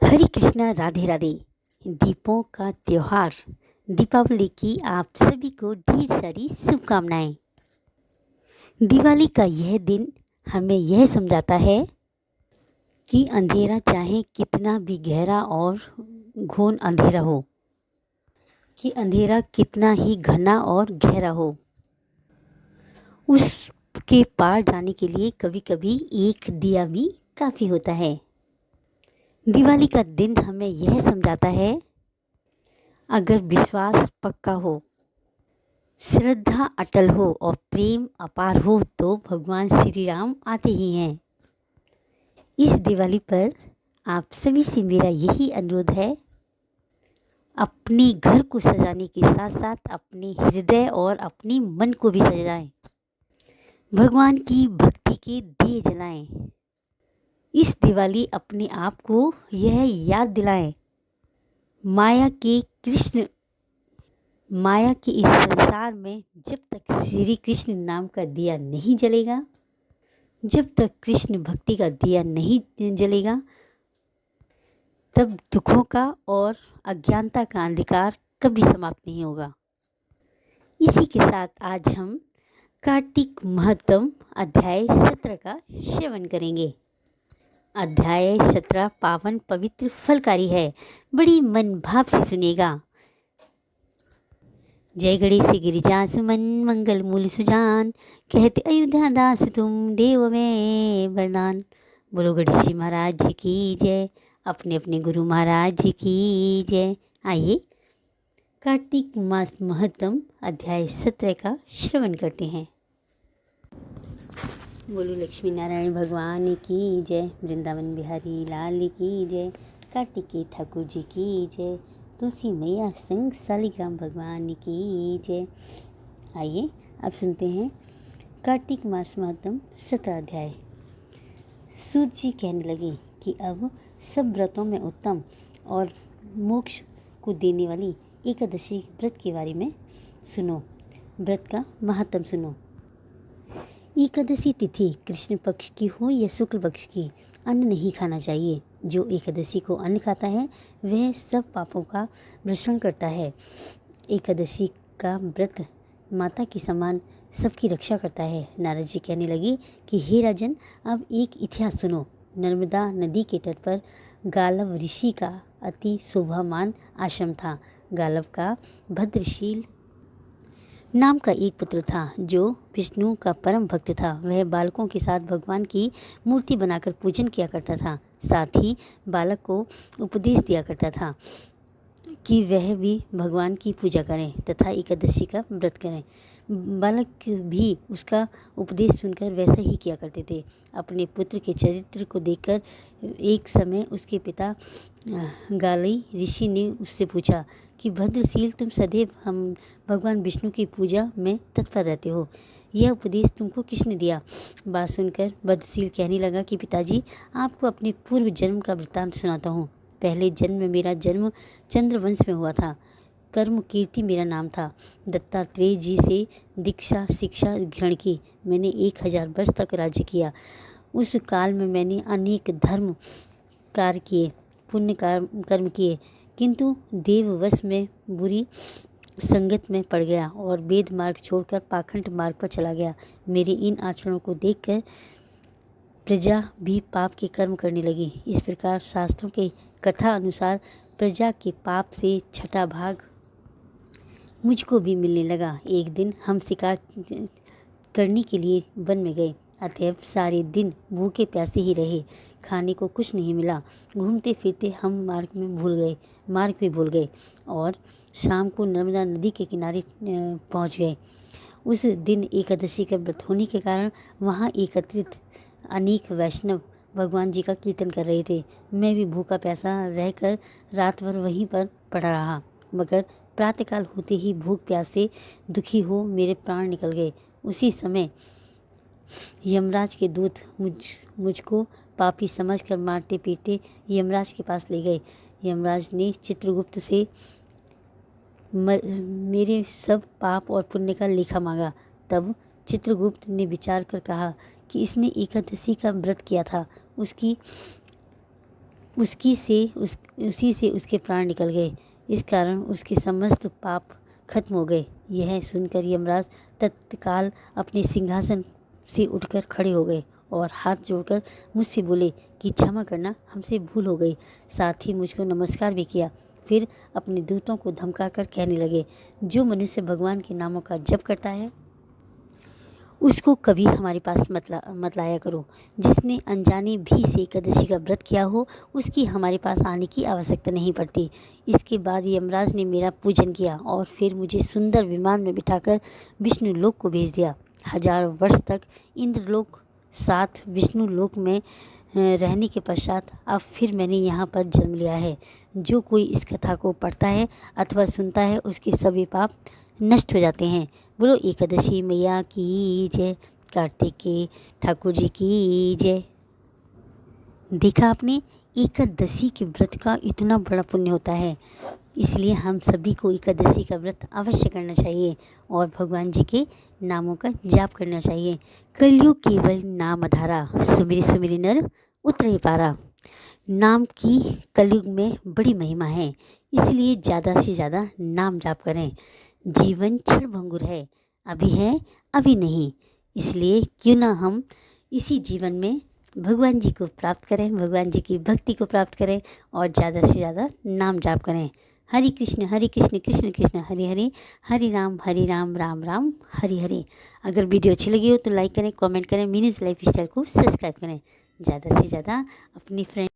हरे कृष्णा, राधे राधे। दीपों का त्योहार दीपावली की आप सभी को ढेर सारी शुभकामनाएं। दिवाली का यह दिन हमें यह समझाता है कि अंधेरा चाहे कितना भी गहरा और घोर अंधेरा हो, कि अंधेरा कितना ही घना और गहरा हो, उसके पार जाने के लिए कभी कभी एक दिया भी काफ़ी होता है। दिवाली का दिन हमें यह समझाता है, अगर विश्वास पक्का हो, श्रद्धा अटल हो और प्रेम अपार हो तो भगवान श्री राम आते ही हैं। इस दिवाली पर आप सभी से मेरा यही अनुरोध है, अपने घर को सजाने के साथ साथ अपने हृदय और अपनी मन को भी सजाएं। भगवान की भक्ति के दिए जलाएं। इस दिवाली अपने आप को यह याद दिलाएं, माया के इस संसार में जब तक श्री कृष्ण नाम का दिया नहीं जलेगा, जब तक कृष्ण भक्ति का दिया नहीं जलेगा, तब दुखों का और अज्ञानता का अंधकार कभी समाप्त नहीं होगा। इसी के साथ आज हम कार्तिक महत्तम अध्याय 17 का श्रवण करेंगे। अध्याय 17 पावन पवित्र फलकारी है। बड़ी मन भाव से सुनिएगा। जय गणेश गिरिजा सुमन मंगल मूल सुजान, कहते अयोध्या दास तुम देव में वरदान। बोलो गणेश जी महाराज जी की जय, अपने अपने गुरु महाराज जी की जय। आइए कार्तिक मास महत्तम अध्याय 17 का श्रवण करते हैं। बोलो लक्ष्मी नारायण भगवान की जय, वृंदावन बिहारी लाल की जय, कार्तिकेय ठाकुर जी की जय, तुलसी मैया संग शालिग्राम भगवान की जय। आइए अब सुनते हैं कार्तिक मास महत्तम 17 अध्याय। सूत जी कहने लगे कि अब सब व्रतों में उत्तम और मोक्ष को देने वाली एकादशी व्रत के बारे में सुनो। व्रत का महत्तम सुनो। एकादशी तिथि कृष्ण पक्ष की हो या शुक्ल पक्ष की, अन्न नहीं खाना चाहिए। जो एकादशी को अन्न खाता है वह सब पापों का भ्रषण करता है। एकादशी का व्रत माता की समान सबकी रक्षा करता है। नारद जी कहने लगे कि हे राजन, अब एक इतिहास सुनो। नर्मदा नदी के तट पर गालव ऋषि का अति शोभामान आश्रम था। गालव का भद्रशील नाम का एक पुत्र था जो विष्णु का परम भक्त था। वह बालकों के साथ भगवान की मूर्ति बनाकर पूजन किया करता था। साथ ही बालक को उपदेश दिया करता था कि वह भी भगवान की पूजा करें तथा एकादशी का व्रत करें। बालक भी उसका उपदेश सुनकर वैसा ही किया करते थे। अपने पुत्र के चरित्र को देखकर एक समय उसके पिता गाली ऋषि ने उससे पूछा कि भद्रशील, तुम सदैव हम भगवान विष्णु की पूजा में तत्पर रहते हो, यह उपदेश तुमको किसने दिया? बात सुनकर भद्रशील कहने लगा कि पिताजी, आपको अपने पूर्व जन्म का वृत्तांत सुनाता हूँ। पहले जन्म में मेरा जन्म चंद्रवंश में हुआ था। कर्म कीर्ति मेरा नाम था। दत्तात्रेय जी से दीक्षा शिक्षा ग्रहण की। मैंने 1000 वर्ष तक राज्य किया। उस काल में मैंने अनेक धर्म कार्य किए, पुण्य कर्म किए, किंतु देववश में बुरी संगत में पड़ गया और वेद मार्ग छोड़कर पाखंड मार्ग पर चला गया। मेरे इन आचरणों को देखकर प्रजा भी पाप के कर्म करने लगी। इस प्रकार शास्त्रों के कथा अनुसार प्रजा के पाप से छठा भाग मुझको भी मिलने लगा। एक दिन हम शिकार करने के लिए वन में गए। अतएव सारे दिन भूखे प्यासे ही रहे। खाने को कुछ नहीं मिला। घूमते फिरते हम मार्ग भी भूल गए और शाम को नर्मदा नदी के किनारे पहुंच गए। उस दिन एकादशी का व्रत होने के कारण वहां एकत्रित अनेक वैष्णव भगवान जी का कीर्तन कर रहे थे। मैं भी भूखा प्यासा रहकर रात भर वहीं पर पड़ा रहा, मगर प्रातःकाल होते ही भूख प्यास से दुखी हो मेरे प्राण निकल गए। उसी समय यमराज के दूत मुझको पापी समझकर मारते पीटते यमराज के पास ले गए। यमराज ने चित्रगुप्त से मेरे सब पाप और पुण्य का लेखा मांगा। तब चित्रगुप्त ने विचार कर कहा कि इसने एकादशी का व्रत किया था, उसी से उसके प्राण निकल गए। इस कारण उसके समस्त पाप खत्म हो गए। यह सुनकर यमराज तत्काल अपने सिंहासन से उठकर खड़े हो गए और हाथ जोड़कर मुझसे बोले कि क्षमा करना, हमसे भूल हो गई। साथ ही मुझको नमस्कार भी किया। फिर अपने दूतों को धमकाकर कहने लगे, जो मनुष्य भगवान के नामों का जप करता है उसको कभी हमारे पास मत लाया करो। जिसने अनजाने भी से एकादशी का व्रत किया हो उसकी हमारे पास आने की आवश्यकता नहीं पड़ती। इसके बाद यमराज ने मेरा पूजन किया और फिर मुझे सुंदर विमान में बिठाकर विष्णु लोक को भेज दिया। 1000 वर्ष तक इंद्रलोक साथ विष्णु लोक में रहने के पश्चात अब फिर मैंने यहाँ पर जन्म लिया है। जो कोई इस कथा को पढ़ता है अथवा सुनता है उसके सभी पाप नष्ट हो जाते हैं। बोलो एकादशी मैया की जय, कार्तिकेय ठाकुर जी की जय। देखा आपने, एकादशी के व्रत का इतना बड़ा पुण्य होता है, इसलिए हम सभी को एकादशी का व्रत अवश्य करना चाहिए और भगवान जी के नामों का जाप करना चाहिए। कलयुग केवल नाम आधारा, सुमिरि सुमिरि नर उतरे पारा। नाम की कलयुग में बड़ी महिमा है, इसलिए ज़्यादा से ज़्यादा नाम जाप करें। जीवन क्षणभंगुर है, अभी है अभी नहीं, इसलिए क्यों ना हम इसी जीवन में भगवान जी को प्राप्त करें, भगवान जी की भक्ति को प्राप्त करें और ज़्यादा से ज़्यादा नाम जाप करें। हरे कृष्ण कृष्ण कृष्ण हरे हरे, हरे राम राम राम हरे हरे। अगर वीडियो अच्छी लगी हो तो लाइक करें, कमेंट करें, मीनूज़ लाइफ स्टाइल को सब्सक्राइब करें। ज़्यादा से ज़्यादा अपनी फ्रेंड